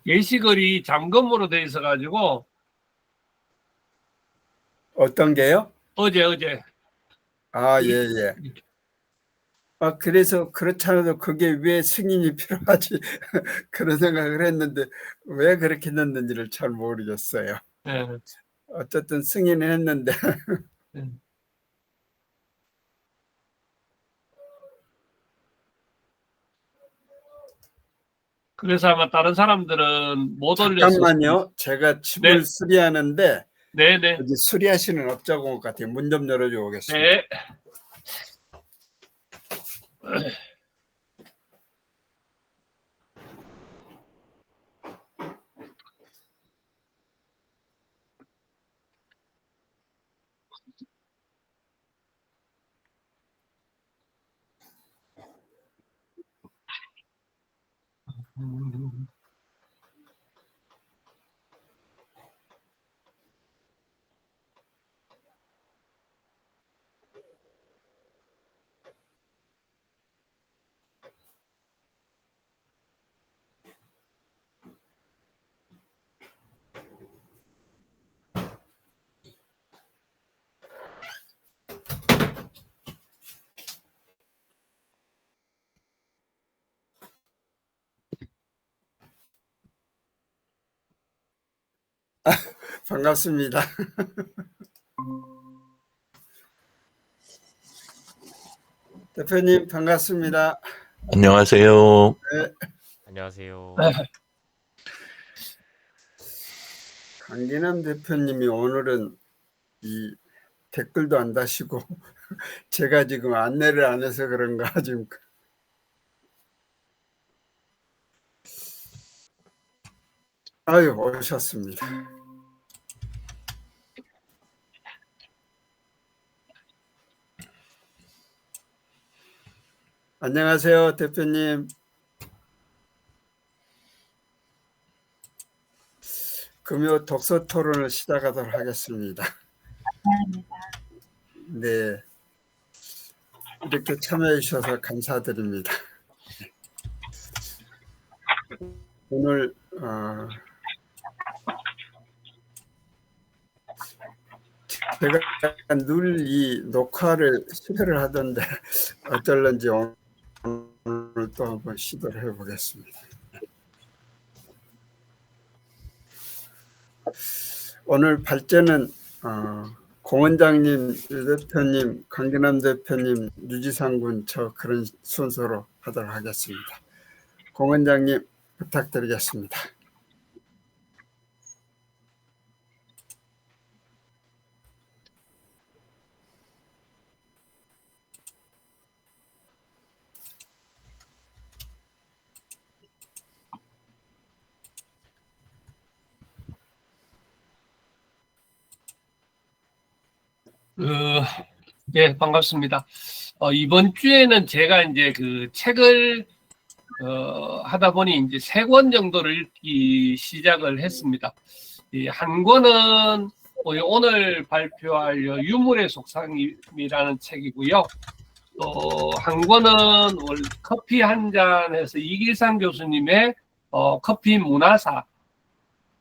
게시글이 잠금으로 돼 있어가지고 어떤 게요? 어제 아, 예, 예. 그래서 그렇잖아도 그게 왜 승인이 필요하지? 그런 생각을 했는데 왜 그렇게 넣는지를 잘 모르겠어요. 예, 어쨌든 승인을 했는데 예. 그래서 아마 다른 사람들은 못 올렸을 수도 있어요. 잠깐만요. 제가 집을 네, 수리하는데 네. 여기 수리하시는 업자가 온 것 같아요. 문 좀 열어줘 보겠습니다. 네. 반갑습니다. 대표님 반갑습니다. 안녕하세요. 네, 안녕하세요. 강기남 대표님이 오늘은 이 댓글도 안 다시고 제가 지금 안내를 안 해서 그런가 지금. 아유, 오셨습니다. 안녕하세요, 대표님. 금요 독서 토론을 시작하도록 하겠습니다. 네, 이렇게 참여해 주셔서 감사드립니다. 오늘 제가 늘 이 녹화를 실패를 하던데 어쩔런지 오늘 또 한번 시도를 해보겠습니다. 오늘 발제는 공 원장님, 유 대표님, 강기남 대표님, 유지상 군 저 그런 순서로 하도록 하겠습니다. 공 원장님 부탁드리겠습니다. 예, 반갑습니다. 이번 주에는 제가 이제 그 책을 하다 보니 이제 3권 정도를 읽기 시작을 했습니다. 한 권은 오늘 발표할 유물의 속삭임이라는 책이고요. 또 한 권은 커피 한 잔에서 이길상 교수님의 커피 문화사.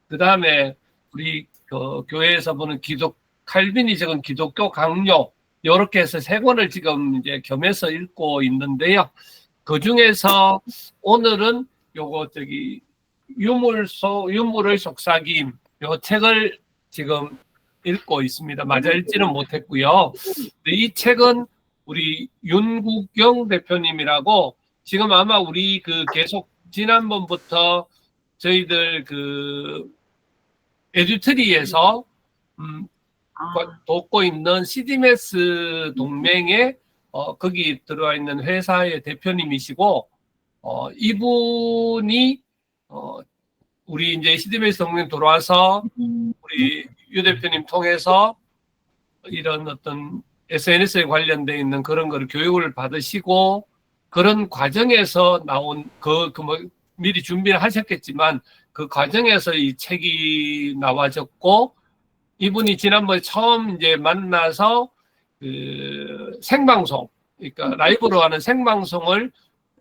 그 다음에 우리 교회에서 보는 칼빈이 적은 기독교 강요. 이렇게 해서 3권을 지금 이제 겸해서 읽고 있는데요. 그 중에서 오늘은 유물의 속삭임 요 책을 지금 읽고 있습니다. 맞아 읽지는 못했고요. 이 책은 우리 윤국경 대표님이라고 지금 아마 우리 계속 지난번부터 저희들 에듀트리에서 돕고 있는 CDMS 동맹에 거기 들어와 있는 회사의 대표님이시고 이분이 우리 이제 CDMS 동맹 들어와서 우리 유 대표님 통해서 이런 어떤 SNS에 관련돼 있는 그런 거를 교육을 받으시고 그런 과정에서 나온 미리 준비를 하셨겠지만 그 과정에서 이 책이 나와졌고 이분이 지난번에 처음 이제 만나서 생방송, 그러니까 라이브로 하는 생방송을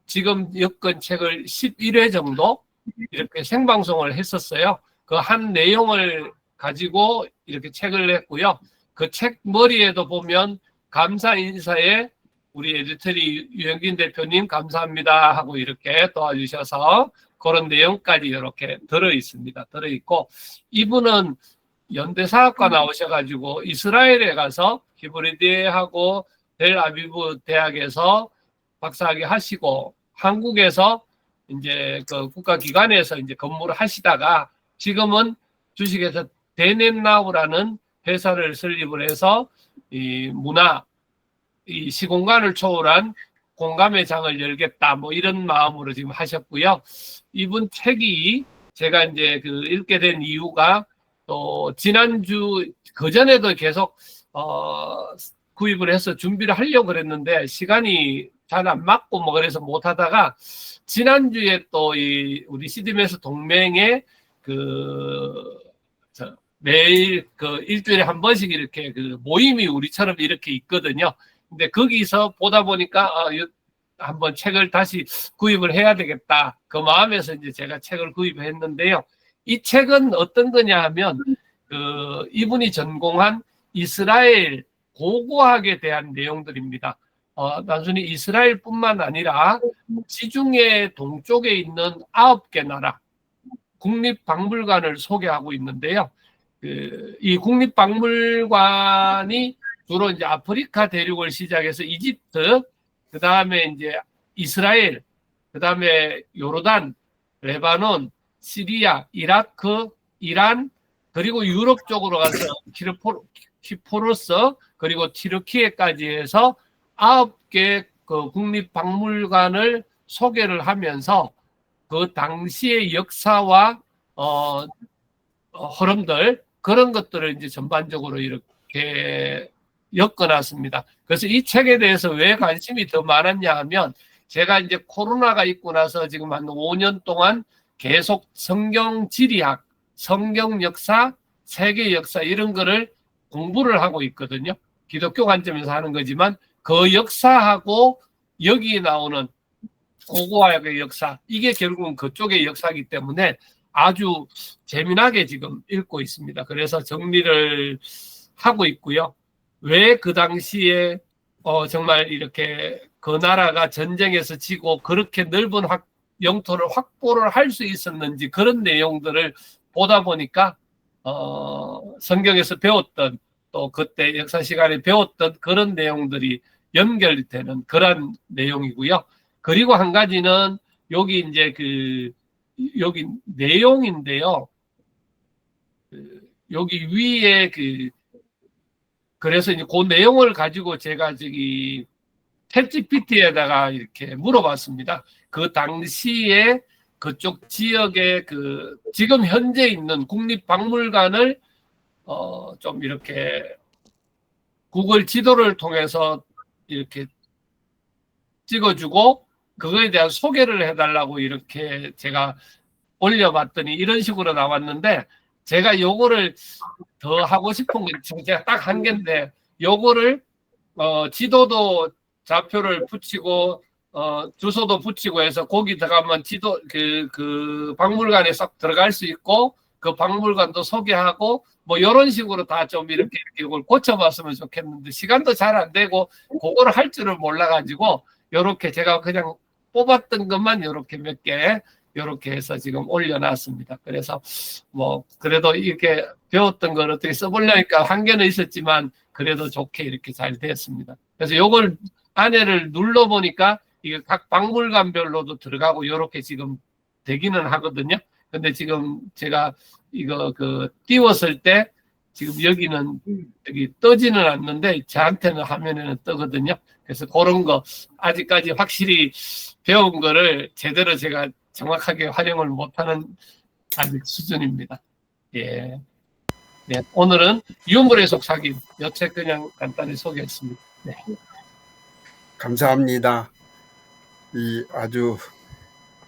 지금 여건 책을 11회 정도 이렇게 생방송을 했었어요. 그 한 내용을 가지고 이렇게 책을 냈고요. 그 책 머리에도 보면 감사 인사에 우리 에디터리 유영진 대표님 감사합니다 하고 이렇게 도와주셔서 그런 내용까지 이렇게 들어 있습니다. 들어 있고, 이분은 연대사학과 나오셔가지고 이스라엘에 가서 히브리드하고 델아비브 대학에서 박사학위 하시고 한국에서 이제 그 국가기관에서 이제 근무를 하시다가 지금은 주식회사 데넷나우라는 회사를 설립을 해서 이 문화, 이 시공간을 초월한 공감의 장을 열겠다, 뭐 이런 마음으로 지금 하셨고요. 이분 책이 제가 이제 그 읽게 된 이유가 또 지난주 그전에도 계속 구입을 해서 준비를 하려고 그랬는데 시간이 잘 안 맞고 뭐 그래서 못 하다가 지난주에 또 이 우리 CDMS 동맹의 매일 그 일주일에 한 번씩 이렇게 그 모임이 우리처럼 이렇게 있거든요. 근데 거기서 보다 보니까 한번 책을 다시 구입을 해야 되겠다. 그 마음에서 이제 제가 책을 구입했는데요. 이 책은 어떤 거냐 하면 이분이 전공한 이스라엘 고고학에 대한 내용들입니다. 단순히 이스라엘뿐만 아니라 지중해 동쪽에 있는 9개 나라 국립박물관을 소개하고 있는데요. 이 국립박물관이 주로 이제 아프리카 대륙을 시작해서 이집트, 그 다음에 이제 이스라엘, 그 다음에 요르단, 레바논, 시리아, 이라크, 이란, 그리고 유럽 쪽으로 가서 키프로스, 그리고 튀르키예까지 해서 9개 그 국립박물관을 소개를 하면서 그 당시의 역사와 흐름들, 그런 것들을 이제 전반적으로 이렇게 엮어놨습니다. 그래서 이 책에 대해서 왜 관심이 더 많았냐 하면 제가 이제 코로나가 있고 나서 지금 한 5년 동안 계속 성경 지리학, 성경 역사, 세계 역사 이런 거를 공부를 하고 있거든요. 기독교 관점에서 하는 거지만 그 역사하고 여기 나오는 고고학의 역사, 이게 결국은 그쪽의 역사이기 때문에 아주 재미나게 지금 읽고 있습니다. 그래서 정리를 하고 있고요. 왜 그 당시에 정말 이렇게 그 나라가 전쟁에서 지고 그렇게 넓은 영토를 확보를 할 수 있었는지 그런 내용들을 보다 보니까 성경에서 배웠던 또 그때 역사 시간에 배웠던 그런 내용들이 연결되는 그런 내용이고요. 그리고 한 가지는 여기 이제 여기 내용인데요. 여기 위에 그래서 이제 그 내용을 가지고 제가 챗GPT에다가 이렇게 물어봤습니다. 그 당시에 그쪽 지역에 지금 현재 있는 국립박물관을 좀 이렇게 구글 지도를 통해서 이렇게 찍어주고 그거에 대한 소개를 해달라고 이렇게 제가 올려봤더니 이런 식으로 나왔는데, 제가 요거를 더 하고 싶은 게 제가 딱 한 개인데, 요거를 지도도 좌표를 붙이고 주소도 붙이고 해서 거기 들어가면 지도 그 박물관에 싹 들어갈 수 있고 그 박물관도 소개하고 뭐 이런 식으로 다 좀 이렇게 이걸 고쳐봤으면 좋겠는데 시간도 잘 안 되고 그거를 할 줄을 몰라가지고 요렇게 제가 그냥 뽑았던 것만 요렇게 몇 개 요렇게 해서 지금 올려놨습니다. 그래서 뭐 그래도 이렇게 배웠던 걸 어떻게 써보려니까 한계는 있었지만 그래도 좋게 이렇게 잘 됐습니다. 그래서 요걸 안에를 눌러보니까 이게 각 박물관별로도 들어가고 이렇게 지금 되기는 하거든요. 근데 지금 제가 이거 띄웠을 때 지금 여기는 여기 뜨지는 않는데 저한테는 화면에는 뜨거든요. 그래서 그런 거 아직까지 확실히 배운 거를 제대로 제가 정확하게 활용을 못하는 아직 수준입니다. 예. 네, 오늘은 유물의 속삭임 이 책 그냥 간단히 소개했습니다. 네. 감사합니다. 이 아주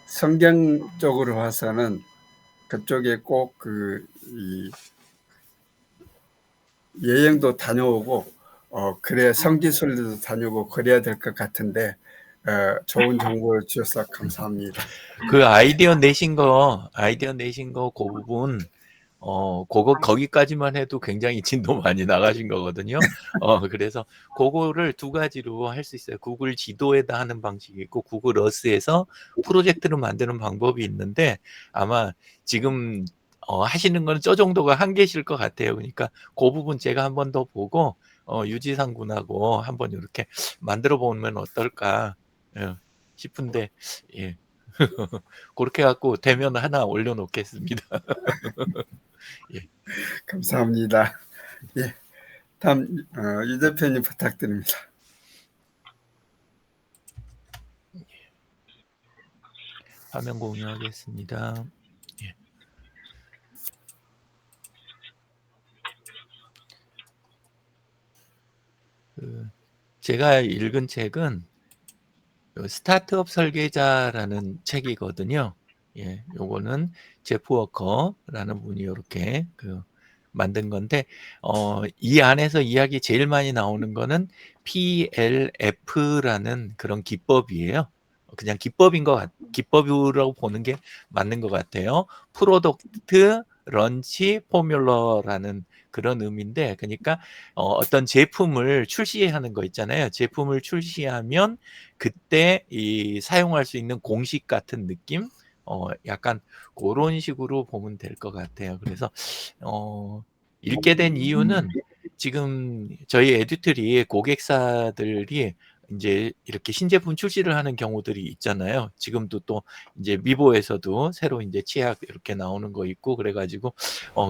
성경적으로 봐서는 그쪽에 꼭 이 여행도 다녀오고 그래야 성지순례도 다녀오고 그래야 될 것 같은데 좋은 정보를 주셔서 감사합니다. 그 아이디어 내신 거 그 부분, 거기까지만 해도 굉장히 진도 많이 나가신 거거든요. 그래서 그거를 두 가지로 할 수 있어요. 구글 지도에다 하는 방식이 있고, 구글 어스에서 프로젝트를 만드는 방법이 있는데, 아마 지금 하시는 거는 저 정도가 한계실 것 같아요. 그러니까 그 부분 제가 한 번 더 보고, 유지상 군하고 한번 이렇게 만들어 보면 어떨까 싶은데, 예. 그렇게 갖고 되면 하나 올려놓겠습니다. 예. 감사합니다. 예, 다음 유 대표님 부탁드립니다. 화면 공유하겠습니다. 예. 제가 읽은 책은 스타트업 설계자라는 책이거든요. 예, 요거는 제프 워커라는 분이 이렇게 만든 건데, 이 안에서 이야기 제일 많이 나오는 거는 PLF라는 그런 기법이에요. 그냥 기법이라고 보는 게 맞는 것 같아요. 프로덕트 런치 포뮬러라는 그런 의미인데, 그러니까 어떤 제품을 출시하는 거 있잖아요. 제품을 출시하면 그때 사용할 수 있는 공식 같은 느낌? 약간 그런 식으로 보면 될 것 같아요. 그래서 읽게 된 이유는 지금 저희 에듀트리 고객사들이 이제 이렇게 신제품 출시를 하는 경우들이 있잖아요. 지금도 또 이제 미보에서도 새로 이제 치약 이렇게 나오는 거 있고, 그래가지고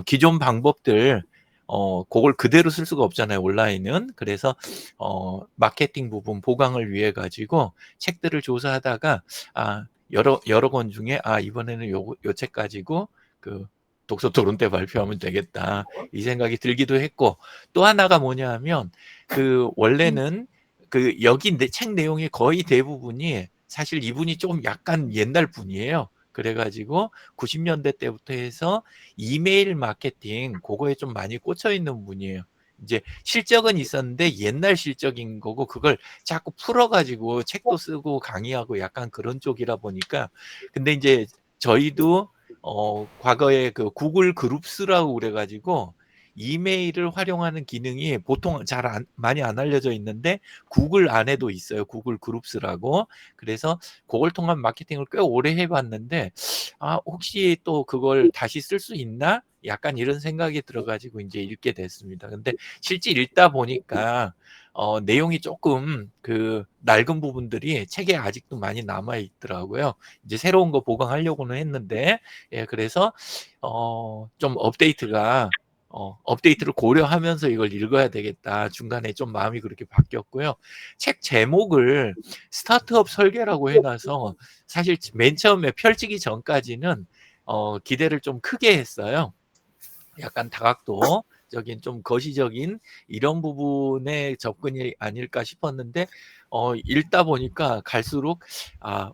기존 방법들 그걸 그대로 쓸 수가 없잖아요, 온라인은. 그래서 마케팅 부분 보강을 위해 가지고 책들을 조사하다가 여러 권 중에 이번에는 요 책 가지고 독서 토론 때 발표하면 되겠다, 이 생각이 들기도 했고, 또 하나가 뭐냐 하면 원래는 여기 책 내용이 거의 대부분이 사실 이분이 좀 약간 옛날 분이에요. 그래가지고 90년대 때부터 해서 이메일 마케팅 그거에 좀 많이 꽂혀 있는 분이에요. 이제 실적은 있었는데 옛날 실적인 거고, 그걸 자꾸 풀어가지고 책도 쓰고 강의하고 약간 그런 쪽이라 보니까. 근데 이제 저희도 과거에 구글 그룹스라고 그래가지고 이메일을 활용하는 기능이 보통 많이 안 알려져 있는데 구글 안에도 있어요. 구글 그룹스라고. 그래서 그걸 통한 마케팅을 꽤 오래 해봤는데, 혹시 또 그걸 다시 쓸 수 있나? 약간 이런 생각이 들어가지고 이제 읽게 됐습니다. 근데 실제 읽다 보니까 내용이 조금 낡은 부분들이 책에 아직도 많이 남아 있더라고요. 이제 새로운 거 보강하려고는 했는데, 예, 그래서 좀 업데이트를 고려하면서 이걸 읽어야 되겠다. 중간에 좀 마음이 그렇게 바뀌었고요. 책 제목을 스타트업 설계라고 해놔서 사실 맨 처음에 펼치기 전까지는 기대를 좀 크게 했어요. 약간 다각도적인 좀 거시적인 이런 부분의 접근이 아닐까 싶었는데, 읽다 보니까 갈수록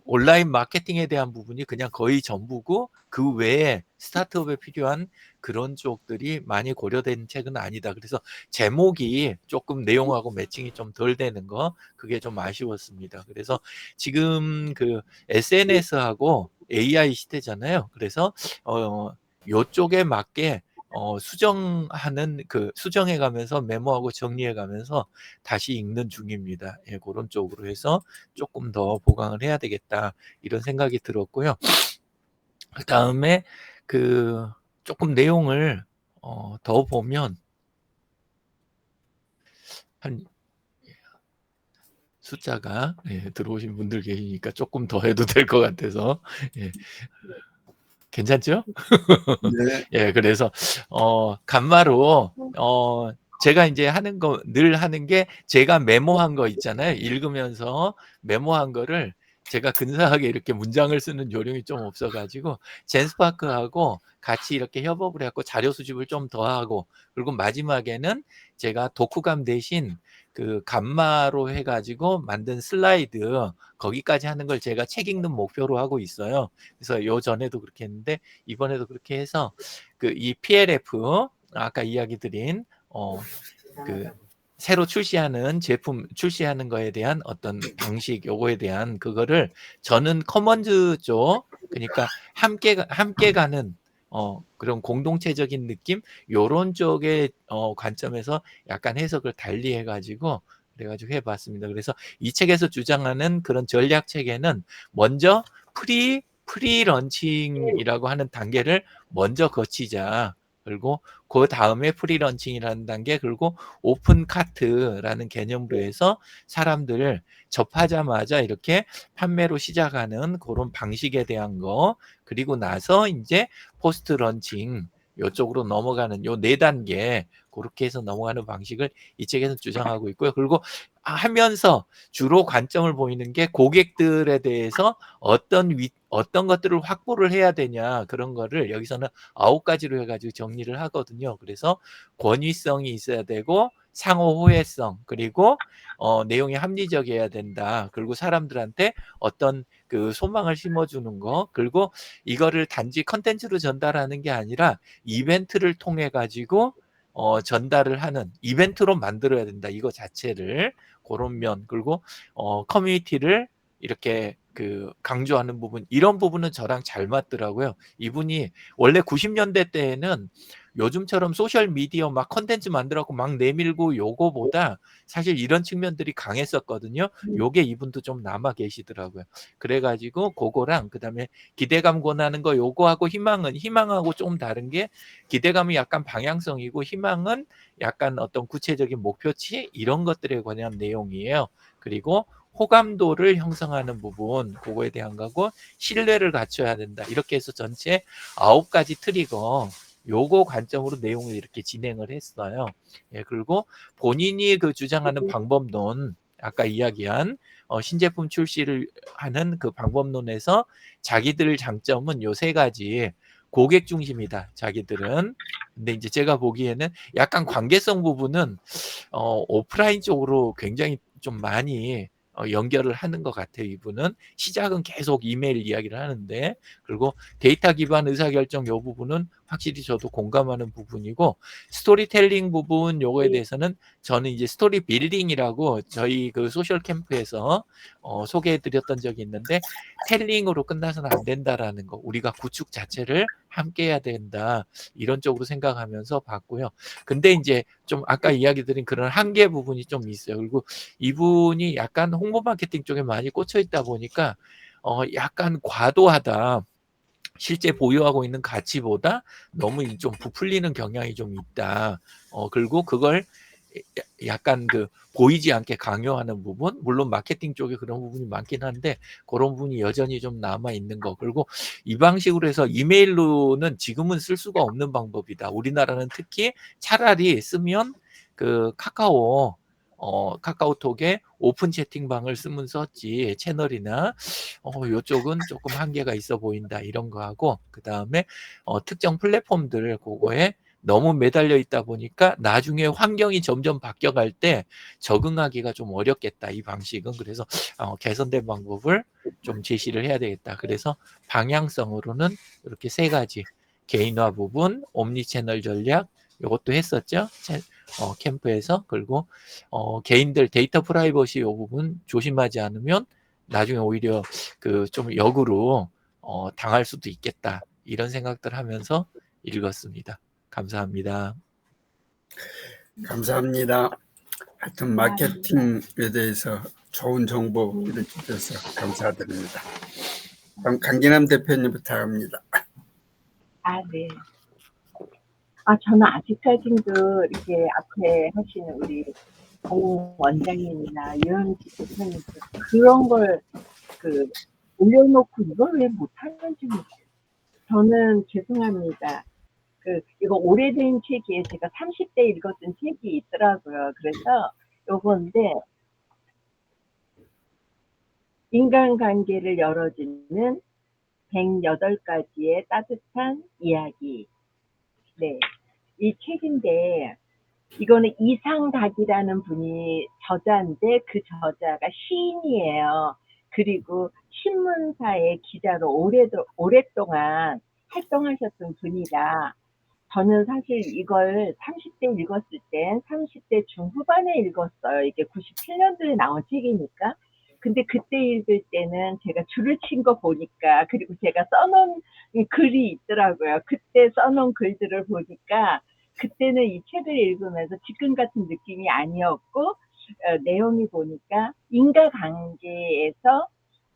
온라인 마케팅에 대한 부분이 그냥 거의 전부고, 그 외에 스타트업에 필요한 그런 쪽들이 많이 고려된 책은 아니다. 그래서 제목이 조금 내용하고 매칭이 좀 덜 되는 거, 그게 좀 아쉬웠습니다. 그래서 지금 SNS하고 AI 시대잖아요. 그래서 요쪽에 맞게 수정해 가면서 메모하고 정리해 가면서 다시 읽는 중입니다. 예, 그런 쪽으로 해서 조금 더 보강을 해야 되겠다, 이런 생각이 들었고요. 그다음에 조금 내용을 더 보면 한 숫자가 들어오신 분들 계시니까 조금 더 해도 될 것 같아서, 예. 괜찮죠? 네. 예, 그래서 간마로 제가 이제 늘 하는 게, 제가 메모한 거 있잖아요. 읽으면서 메모한 거를 제가 근사하게 이렇게 문장을 쓰는 요령이 좀 없어가지고 젠스파크하고 같이 이렇게 협업을 해갖고 자료 수집을 좀 더 하고, 그리고 마지막에는 제가 독후감 대신 간마로 해가지고 만든 슬라이드, 거기까지 하는 걸 제가 책 읽는 목표로 하고 있어요. 그래서 요 전에도 그렇게 했는데 이번에도 그렇게 해서 이 PLF, 아까 이야기 드린 새로 출시하는 제품 출시하는 거에 대한 어떤 방식 요거에 대한 그거를 저는 커먼즈 쪽 그러니까 함께 가는 그런 공동체적인 느낌 요런 쪽의 관점에서 약간 해석을 달리 해가지고 그래가지고 해봤습니다. 그래서 이 책에서 주장하는 그런 전략 체계는 먼저 프리 런칭이라고 하는 단계를 먼저 거치자. 그리고 그 다음에 프리런칭이라는 단계 그리고 오픈 카트라는 개념으로 해서 사람들을 접하자마자 이렇게 판매로 시작하는 그런 방식에 대한 거 그리고 나서 이제 포스트 런칭 요쪽으로 넘어가는 요 네 단계 그렇게 해서 넘어가는 방식을 이 책에서 주장하고 있고요. 그리고 하면서 주로 관점을 보이는 게 고객들에 대해서 어떤 것들을 확보를 해야 되냐 그런 거를 여기서는 9가지로 해가지고 정리를 하거든요. 그래서 권위성이 있어야 되고 상호 호혜성 그리고 내용이 합리적이어야 된다. 그리고 사람들한테 어떤 그 소망을 심어주는 거 그리고 이거를 단지 컨텐츠로 전달하는 게 아니라 이벤트를 통해 가지고 전달을 하는 이벤트로 만들어야 된다. 이거 자체를 그런 면 그리고 커뮤니티를 이렇게 그 강조하는 부분 이런 부분은 저랑 잘 맞더라고요. 이분이 원래 90년대 때에는 요즘처럼 소셜 미디어 막 컨텐츠 만들어갖고 막 내밀고 요거보다 사실 이런 측면들이 강했었거든요. 요게 이분도 좀 남아 계시더라고요. 그래가지고 그거랑 그다음에 기대감 권하는 거 요거하고 희망하고 좀 다른 게 기대감이 약간 방향성이고 희망은 약간 어떤 구체적인 목표치 이런 것들에 관한 내용이에요. 그리고 호감도를 형성하는 부분 그거에 대한 거고 신뢰를 갖춰야 된다. 이렇게 해서 전체 9가지 트리거 요거 관점으로 내용을 이렇게 진행을 했어요. 예, 그리고 본인이 그 주장하는 방법론 아까 이야기한 신제품 출시를 하는 그 방법론에서 자기들 장점은 요 3가지 고객 중심이다. 자기들은. 근데 이제 제가 보기에는 약간 관계성 부분은 오프라인 쪽으로 굉장히 좀 많이 연결을 하는 것 같아요. 이분은 시작은 계속 이메일 이야기를 하는데 그리고 데이터 기반 의사결정 요 부분은 확실히 저도 공감하는 부분이고 스토리텔링 부분 요거에 대해서는 저는 이제 스토리 빌딩이라고 저희 그 소셜 캠프에서 소개해드렸던 적이 있는데 텔링으로 끝나서는 안 된다라는 거 우리가 구축 자체를 함께 해야 된다 이런 쪽으로 생각하면서 봤고요. 근데 이제 좀 아까 이야기 드린 그런 한계 부분이 좀 있어요. 그리고 이분이 약간 홍보 마케팅 쪽에 많이 꽂혀 있다 보니까 약간 과도하다. 실제 보유하고 있는 가치보다 너무 좀 부풀리는 경향이 좀 있다. 그리고 그걸 약간 그 보이지 않게 강요하는 부분, 물론 마케팅 쪽에 그런 부분이 많긴 한데 그런 부분이 여전히 좀 남아 있는 거. 그리고 이 방식으로 해서 이메일로는 지금은 쓸 수가 없는 방법이다. 우리나라는 특히 차라리 쓰면 그 카카오톡에 오픈 채팅방을 쓰면 썼지 채널이나 요쪽은 조금 한계가 있어 보인다 이런 거 하고 그 다음에 특정 플랫폼들 그거에 너무 매달려 있다 보니까 나중에 환경이 점점 바뀌어갈 때 적응하기가 좀 어렵겠다 이 방식은 그래서 개선된 방법을 좀 제시를 해야 되겠다 그래서 방향성으로는 이렇게 3가지 개인화 부분 옴니 채널 전략 이것도 했었죠 캠프에서 그리고 개인들 데이터 프라이버시 이 부분 조심하지 않으면 나중에 오히려 그 좀 역으로 당할 수도 있겠다 이런 생각들 하면서 읽었습니다. 감사합니다. 감사합니다. 하여튼 마케팅에 대해서 좋은 정보를 주셔서 감사드립니다. 그럼 강진남 대표님부터 합니다. 네. 저는 아직까지도 이렇게 앞에 하시는 우리 공 원장님이나 유현지 대표님 그런 걸 올려놓고 이걸 왜 못하는지 모르겠어요. 저는 죄송합니다. 이거 오래된 책이에요. 제가 30대 읽었던 책이 있더라고요. 그래서 요건데 인간관계를 열어주는 108가지의 따뜻한 이야기. 네. 이 책인데 이거는 이상닭이라는 분이 저자인데 그 저자가 시인이에요. 그리고 신문사의 기자로 오랫동안 활동하셨던 분이라 저는 사실 이걸 30대 읽었을 땐 30대 중후반에 읽었어요. 이게 97년도에 나온 책이니까. 근데 그때 읽을 때는 제가 줄을 친 거 보니까, 그리고 제가 써놓은 글이 있더라고요. 그때 써놓은 글들을 보니까, 그때는 이 책을 읽으면서 지금 같은 느낌이 아니었고, 내용이 보니까 인과관계에서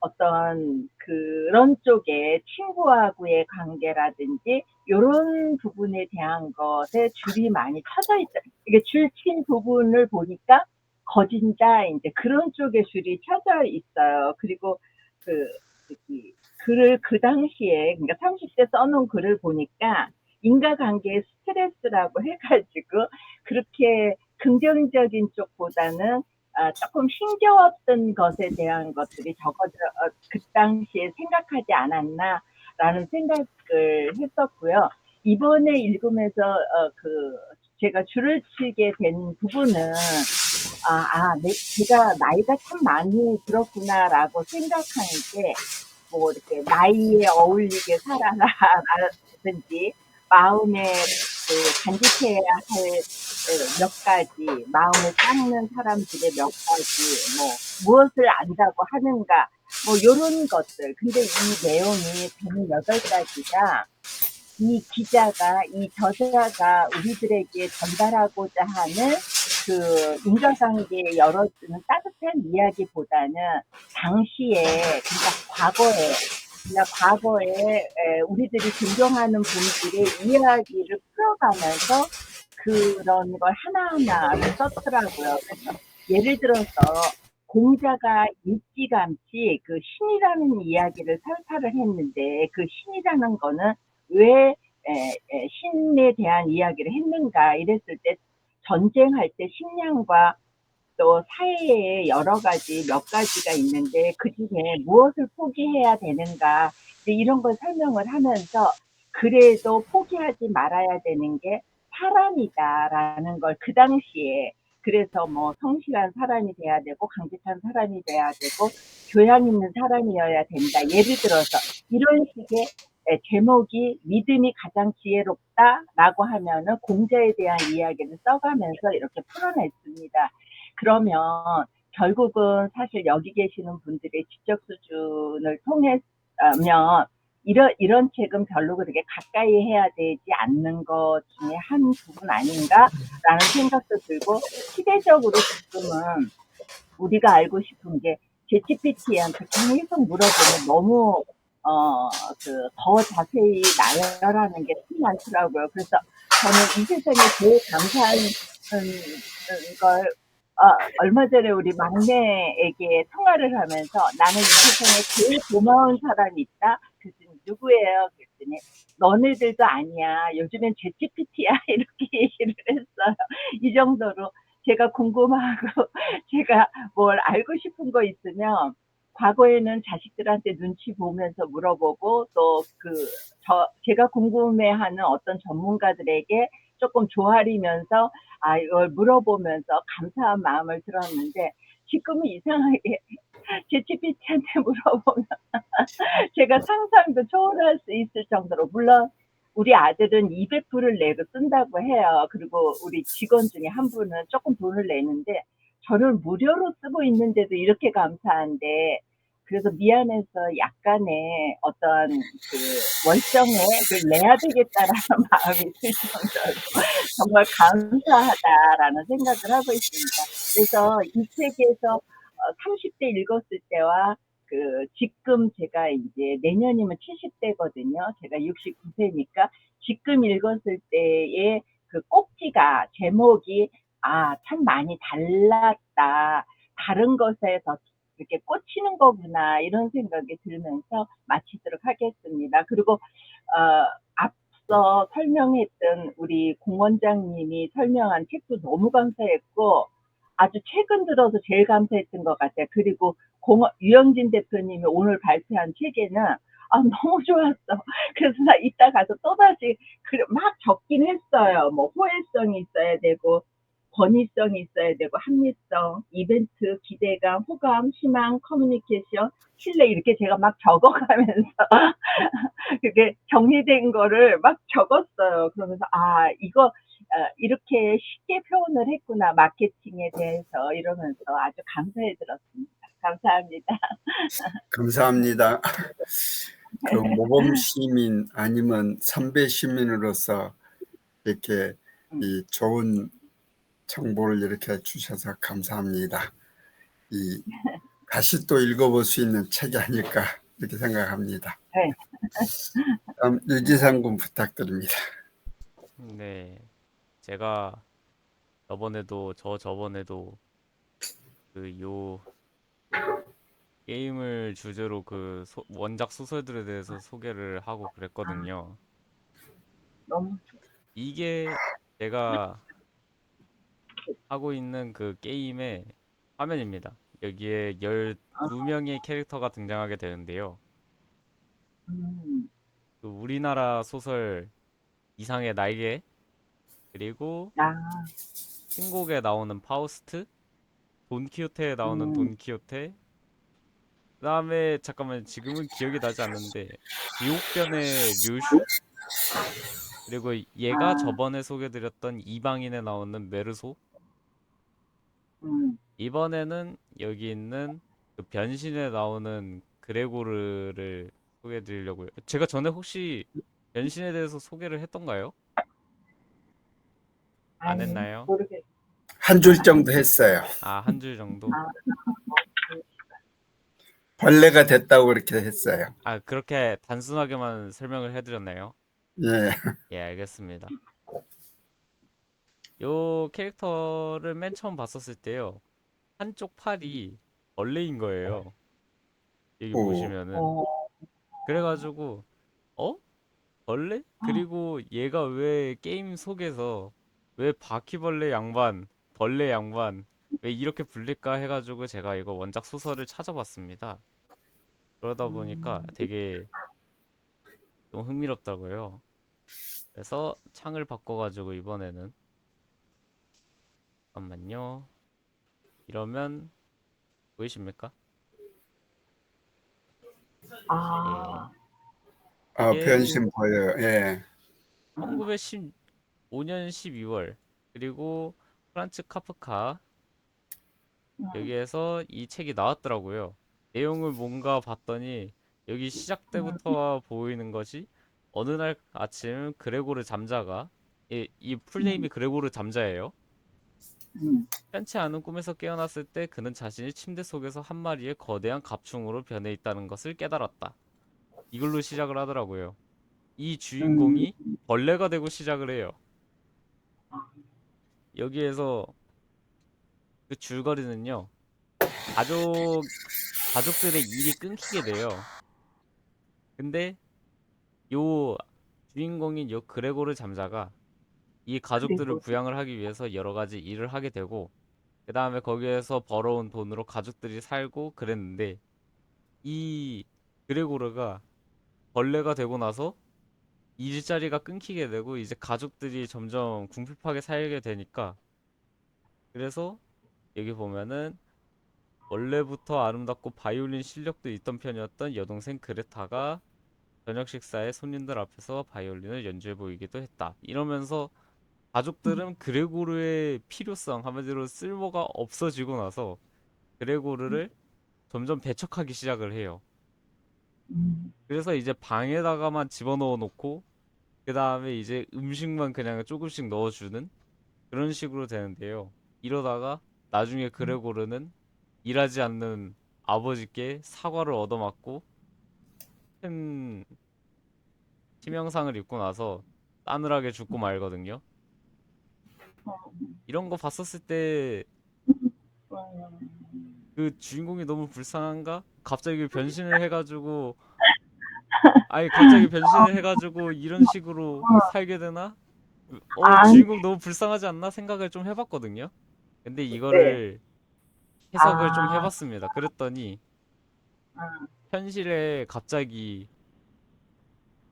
어떤 그런 쪽에 친구하고의 관계라든지 요런 부분에 대한 것에 줄이 많이 쳐져 있다. 이게 줄 친 부분을 보니까 거진다 이제 그런 쪽에 줄이 쳐져 있어요. 그리고 그 저기 글을 그 당시에 그러니까 30대 써놓은 글을 보니까 인과관계의 스트레스라고 해가지고 그렇게 긍정적인 쪽보다는 조금 힘겨웠던 것에 대한 것들이 적어져 그 당시에 생각하지 않았나라는 생각을 했었고요. 이번에 읽으면서 제가 줄을 치게 된 부분은 제가 나이가 참 많이 들었구나라고 생각하는 게 뭐 이렇게 나이에 어울리게 살아라라든지 마음에 간직해야 할 몇 가지, 마음을 닦는 사람들의 몇 가지, 뭐 무엇을 안다고 하는가, 뭐 요런 것들. 근데 이 내용이 108가지가 이 기자가, 이 저자가 우리들에게 전달하고자 하는 그 인과관계에 열어주는 따뜻한 이야기보다는 당시에, 그러니까 과거에 우리들이 존경하는 분들의 이야기를 풀어가면서 그런 걸 하나하나를 썼더라고요. 그래서 예를 들어서 공자가 일찌감치 그 신이라는 이야기를 설파를 했는데 그 신이라는 거는 왜 신에 대한 이야기를 했는가 이랬을 때 전쟁할 때 식량과 또 사회에 여러 가지 몇 가지가 있는데 그 중에 무엇을 포기해야 되는가 이런 걸 설명을 하면서 그래도 포기하지 말아야 되는 게 사람이다라는 걸 그 당시에 그래서 뭐 성실한 사람이 돼야 되고 강직한 사람이 돼야 되고 교양 있는 사람이어야 된다. 예를 들어서 이런 식의 제목이 믿음이 가장 지혜롭다라고 하면은 공자에 대한 이야기를 써가면서 이렇게 풀어냈습니다. 그러면 결국은 사실 여기 계시는 분들의 지적 수준을 통해면 이런 책은 별로 그렇게 가까이 해야 되지 않는 것 중에 한 부분 아닌가라는 생각도 들고 시대적으로 지금은 우리가 알고 싶은 게 챗GPT한테 계속 물어보면 너무 더 자세히 나열하는 게 참 많더라고요. 그래서 저는 이 세상에 제일 감사한 걸 얼마 전에 우리 막내에게 통화를 하면서 나는 이 세상에 제일 고마운 사람이 있다. 그랬더니 누구예요? 그랬더니 너네들도 아니야. 요즘엔 챗GPT야. 이렇게 얘기를 했어요. 이 정도로 제가 궁금하고 제가 뭘 알고 싶은 거 있으면 과거에는 자식들한테 눈치 보면서 물어보고 또 제가 궁금해하는 어떤 전문가들에게 조금 조아리면서 이걸 물어보면서 감사한 마음을 들었는데 지금은 이상하게 챗GPT한테 물어보면 제가 상상도 초월할 수 있을 정도로 물론 우리 아들은 200불을 내고 쓴다고 해요. 그리고 우리 직원 중에 한 분은 조금 돈을 내는데 저는 무료로 쓰고 있는데도 이렇게 감사한데 그래서 미안해서 약간의 어떤 월정에 내야 되겠다라는 마음이 들 정도로 정말 감사하다라는 생각을 하고 있습니다. 그래서 이 책에서 30대 읽었을 때와 지금 제가 이제 내년이면 70대거든요. 제가 69세니까 지금 읽었을 때의 꼭지가 제목이 참 많이 달랐다. 다른 것에 더 이렇게 꽂히는 거구나 이런 생각이 들면서 마치도록 하겠습니다. 그리고 앞서 설명했던 우리 공원장님이 설명한 책도 너무 감사했고 아주 최근 들어서 제일 감사했던 것 같아요. 그리고 유영진 대표님이 오늘 발표한 책에는 너무 좋았어. 그래서 나 이따 가서 또다시 막 적긴 했어요. 뭐 호혜성이 있어야 되고 권위성이 있어야 되고 합리성, 이벤트, 기대감, 호감, 희망, 커뮤니케이션, 신뢰 이렇게 제가 막 적어가면서 그게 정리된 거를 막 적었어요. 그러면서 이거 이렇게 쉽게 표현을 했구나 마케팅에 대해서 이러면서 아주 감사해 들었습니다. 감사합니다. 감사합니다. 그 모범 시민 아니면 선배 시민으로서 이렇게 이 좋은 정보를 이렇게 주셔서 감사합니다. 이 다시 또 읽어볼 수 있는 책이 아닐까 이렇게 생각합니다. 네. 다음 유지상 군 부탁드립니다. 네, 제가 저번에도 요 게임을 주제로 원작 소설들에 대해서 소개를 하고 그랬거든요. 너무 이게 제가 하고 있는 그 게임의 화면입니다. 여기에 12명의 캐릭터가 등장하게 되는데요. 그 우리나라 소설 이상의 날개, 그리고 아, 신곡에 나오는 파우스트, 돈키호테에 나오는 돈키호테, 그 다음에 잠깐만 지금은 기억이 나지 않는데 지옥변의 류슈, 그리고 얘가 저번에 소개드렸던 이방인에 나오는 메르소, 이번에는 여기 있는 그 변신에 나오는 그레고르를 소개해드리려고요. 제가 전에 혹시 변신에 대해서 소개를 했던가요? 안 했나요? 모르겠어요. 한 줄 정도 했어요. 한 줄 정도? 벌레가 됐다고 그렇게 했어요. 그렇게 단순하게만 설명을 해드렸나요? 예. 예, 알겠습니다. 요 캐릭터를 맨 처음 봤었을 때요, 한쪽 팔이 벌레인 거예요. 여기 오. 보시면은. 그래가지고 벌레? 그리고 얘가 왜 게임 속에서 왜 바퀴벌레 양반, 벌레 양반 왜 이렇게 불릴까 해가지고 제가 이거 원작 소설을 찾아봤습니다. 그러다 보니까 되게 좀 흥미롭더라고요. 그래서 창을 바꿔가지고 이번에는, 잠깐만요. 이러면 보이십니까? 이게 변신 보여요. 예. 1915년 12월, 그리고 프란츠 카프카, 여기에서 이 책이 나왔더라고요. 내용을 뭔가 봤더니 여기 시작 때부터 보이는 것이, 어느 날 아침 그레고르 잠자가, 이 풀네임이 그레고르 잠자예요. 편치 않은 꿈에서 깨어났을 때 그는 자신이 침대 속에서 한 마리의 거대한 갑충으로 변해 있다는 것을 깨달았다. 이걸로 시작을 하더라고요. 이 주인공이 벌레가 되고 시작을 해요. 여기에서 그 줄거리는요, 가족들의 일이 끊기게 돼요. 근데 요 주인공인 요 그레고르 잠자가 이 가족들을 부양을 하기 위해서 여러 가지 일을 하게 되고, 그 다음에 거기에서 벌어온 돈으로 가족들이 살고 그랬는데, 이 그레고르가 벌레가 되고 나서 일자리가 끊기게 되고 이제 가족들이 점점 궁핍하게 살게 되니까, 그래서 여기 보면은 원래부터 아름답고 바이올린 실력도 있던 편이었던 여동생 그레타가 저녁 식사에 손님들 앞에서 바이올린을 연주해 보이기도 했다. 이러면서 가족들은 그레고르의 필요성, 한마디로 쓸모가 없어지고 나서 그레고르를 점점 배척하기 시작을 해요. 그래서 이제 방에다가만 집어넣어 놓고 그 다음에 이제 음식만 그냥 조금씩 넣어주는 그런 식으로 되는데요. 이러다가 나중에 그레고르는 일하지 않는 아버지께 사과를 얻어맞고 큰 치명상을 입고 나서 싸늘하게 죽고 말거든요. 이런 거 봤었을 때 그 주인공이 너무 불쌍한가? 갑자기 변신을 해가지고 이런 식으로 살게 되나? 주인공 너무 불쌍하지 않나 생각을 좀 해봤거든요. 근데 이거를 해석을 좀 해봤습니다. 그랬더니 현실에 갑자기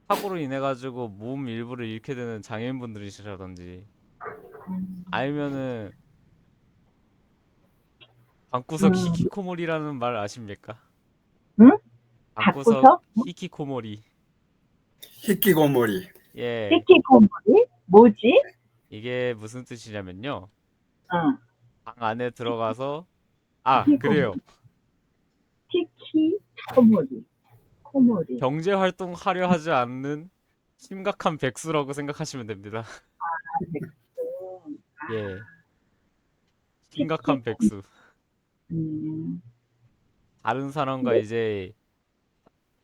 사고로 인해 가지고 몸 일부를 잃게 되는 장애인분들이시라든지, 아니면은 방구석 음. 히키코모리라는 말 아십니까? 응? 방구석 바꾸서? 히키코모리. 히키고모리. 예, 히키코모리? 뭐지? 이게 무슨 뜻이냐면요. 응. 방 안에 들어가서 히키코모리. 그래요. 히키코모리. 코모리. 경제 활동 하려 하지 않는 심각한 백수라고 생각하시면 됩니다. 예, 심각한 백수. 음. 다른 사람과 이제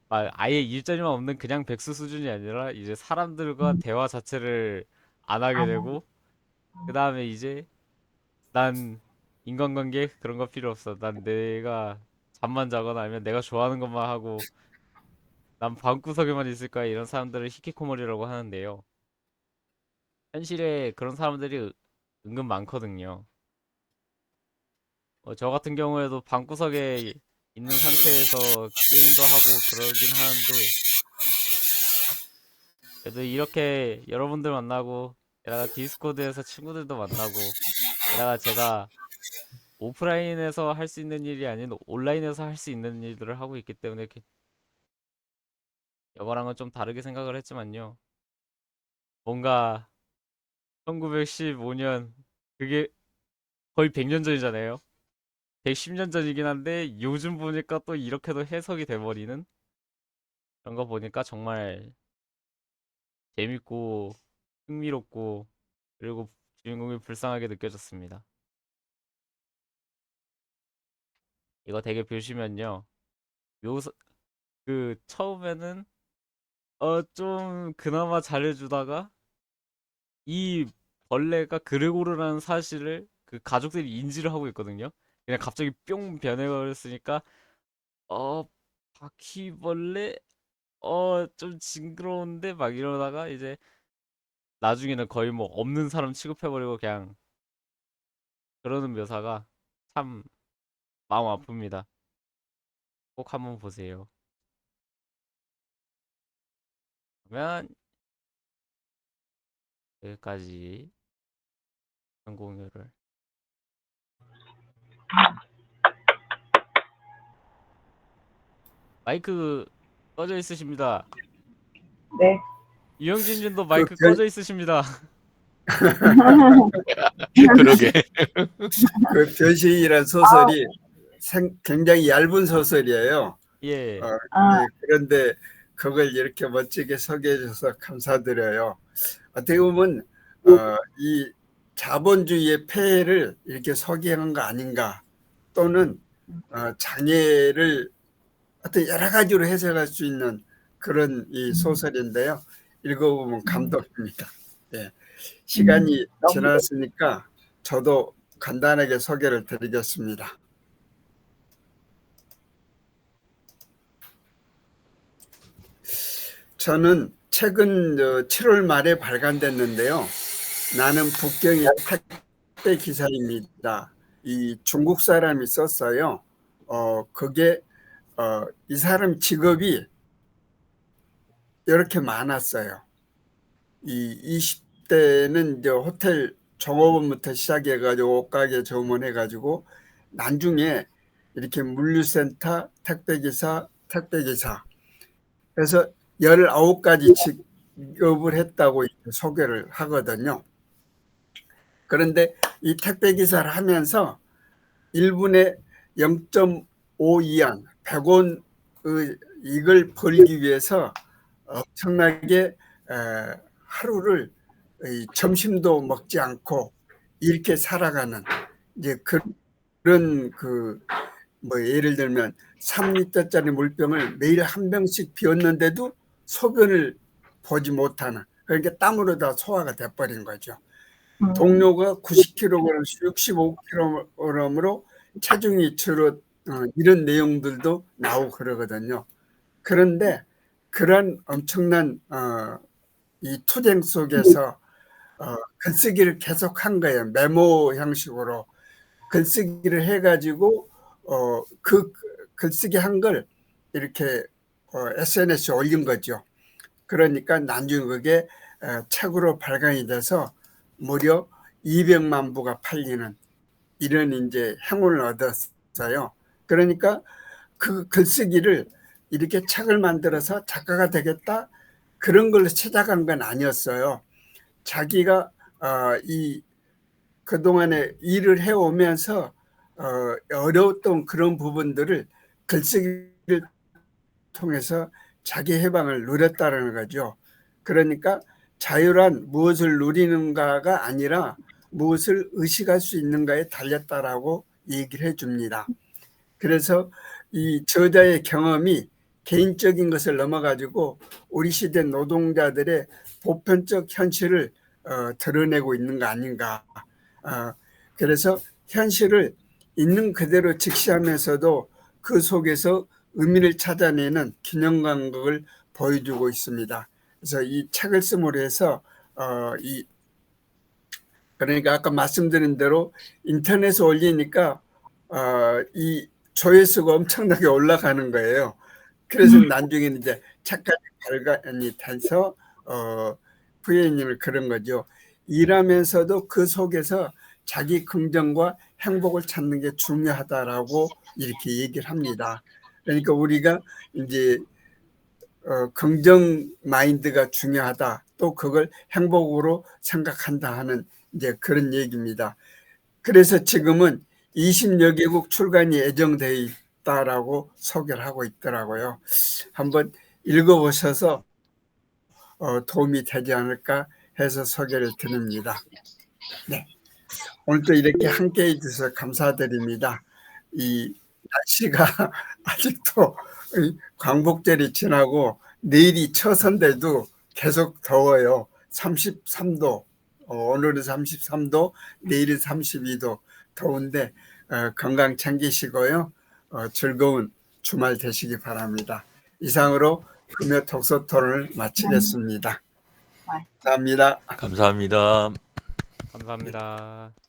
아예 일자리만 없는 그냥 백수 수준이 아니라 이제 사람들과 대화 자체를 안 하게 되고 그 다음에 이제 난 인간관계 그런 거 필요 없어. 난 내가 잠만 자거나 아니면 내가 좋아하는 것만 하고 난 방구석에만 있을 거야. 이런 사람들을 히키코모리라고 하는데요. 현실에 그런 사람들이 은근 많거든요. 저 같은 경우에도 방구석에 있는 상태에서 게임도 하고 그러긴 하는데 그래도 이렇게 여러분들 만나고 게다가 디스코드에서 친구들도 만나고 게다가 제가 오프라인에서 할 수 있는 일이 아닌 온라인에서 할 수 있는 일들을 하고 있기 때문에 이거랑은 좀 다르게 생각을 했지만요. 뭔가 1915년 그게 거의 100년 전이잖아요. 110년 전이긴 한데 요즘 보니까 또 이렇게도 해석이 돼버리는 그런 거 보니까 정말 재밌고 흥미롭고 그리고 주인공이 불쌍하게 느껴졌습니다. 이거 되게 보시면요. 묘사 그 처음에는 좀 그나마 잘해주다가 이 벌레가 그레고르라는 사실을 그 가족들이 인지를 하고 있거든요. 그냥 갑자기 뿅 변해버렸으니까 어 바퀴벌레 좀 징그러운데 막 이러다가 이제 나중에는 거의 뭐 없는 사람 취급해버리고 그냥 그러는 묘사가 참 마음 아픕니다. 꼭 한번 보세요. 그러면 여기까지 공유를 마이크 꺼져 있으십니다. 네. 유영진 님도 마이크 별- 꺼져 있으십니다. 그러게. 그 변신이라는 소설이 굉장히 얇은 소설이에요. 예. 아, 예, 그런데 그걸 이렇게 멋지게 소개해 줘서 감사드려요. 어떻게 보면 이 자본주의의 폐해를 이렇게 소개한 거 아닌가, 또는 장애를 어떤 여러 가지로 해석할 수 있는 그런 이 소설인데요. 읽어보면 감동입니다. 예. 시간이 너무 지났으니까 저도 간단하게 소개를 드리겠습니다. 저는 최근 7월 말에 발간됐는데요. 나는 북경의 택배 기사입니다. 이 중국 사람이 썼어요. 그게 이 사람 직업이 이렇게 많았어요. 이 20대는 이제 호텔 종업원부터 시작해가지고 옷가게 조문해가지고 나중에 이렇게 물류센터, 택배기사, 그래서 19가지 직업을 했다고 소개를 하거든요. 그런데 이 택배기사를 하면서 1분에 0.52원, 100원 이걸 벌기 위해서 엄청나게 하루를 점심도 먹지 않고 이렇게 살아가는 이제 그런 뭐 예를 들면 3리터짜리 물병을 매일 한 병씩 비웠는데도 소변을 보지 못하는, 그러니까 땀으로 다 소화가 돼버린 거죠. 동료가 90kg, 65kg으로 체중이 줄어, 이런 내용들도 나오고 그러거든요. 그런데 그런 엄청난 이 투쟁 속에서 글쓰기를 계속 한 거예요. 메모 형식으로 글쓰기를 해가지고 그 글쓰기 한 걸 이렇게 SNS에 올린 거죠. 그러니까 나중에 그게 책으로 발간이 돼서 무려 200만 부가 팔리는 이런 이제 행운을 얻었어요. 있어요. 그러니까 그 글쓰기를 이렇게 책을 만들어서 작가가 되겠다 그런 걸로 찾아간 건 아니었어요. 자기가 이 그동안에 일을 해오면서 어려웠던 그런 부분들을 글쓰기를 통해서 자기 해방을 누렸다는 거죠. 그러니까 자유란 무엇을 누리는가가 아니라 무엇을 의식할 수 있는가에 달렸다라고 얘기를 해줍니다. 그래서 이 저자의 경험이 개인적인 것을 넘어가지고 우리 시대 노동자들의 보편적 현실을 드러내고 있는 거 아닌가. 그래서 현실을 있는 그대로 직시하면서도 그 속에서 의미를 찾아내는 균형 감각을 보여주고 있습니다. 그래서 이 책을 씀으로 해서 그러니까 아까 말씀드린 대로 인터넷에 올리니까 이 조회수가 엄청나게 올라가는 거예요. 그래서 나중에는 이제 책까지 발간이 돼서 부회님을 그런 거죠. 일하면서도 그 속에서 자기 긍정과 행복을 찾는 게 중요하다라고 이렇게 얘기를 합니다. 그러니까 우리가 이제 긍정 마인드가 중요하다. 또 그걸 행복으로 생각한다 하는 이제 그런 얘기입니다. 그래서 지금은 20여 개국 출간이 예정되어 있다라고 소개를 하고 있더라고요. 한번 읽어보셔서 도움이 되지 않을까 해서 소개를 드립니다. 네. 오늘도 이렇게 함께 해주셔서 감사드립니다. 이 날씨가 아직도 광복절이 지나고 내일이 처선데도 계속 더워요. 33도, 오늘은 33도, 내일은 32도 더운데 건강 챙기시고요. 즐거운 주말 되시기 바랍니다. 이상으로 금요 독서 토론을 마치겠습니다. 감사합니다. 감사합니다. 감사합니다.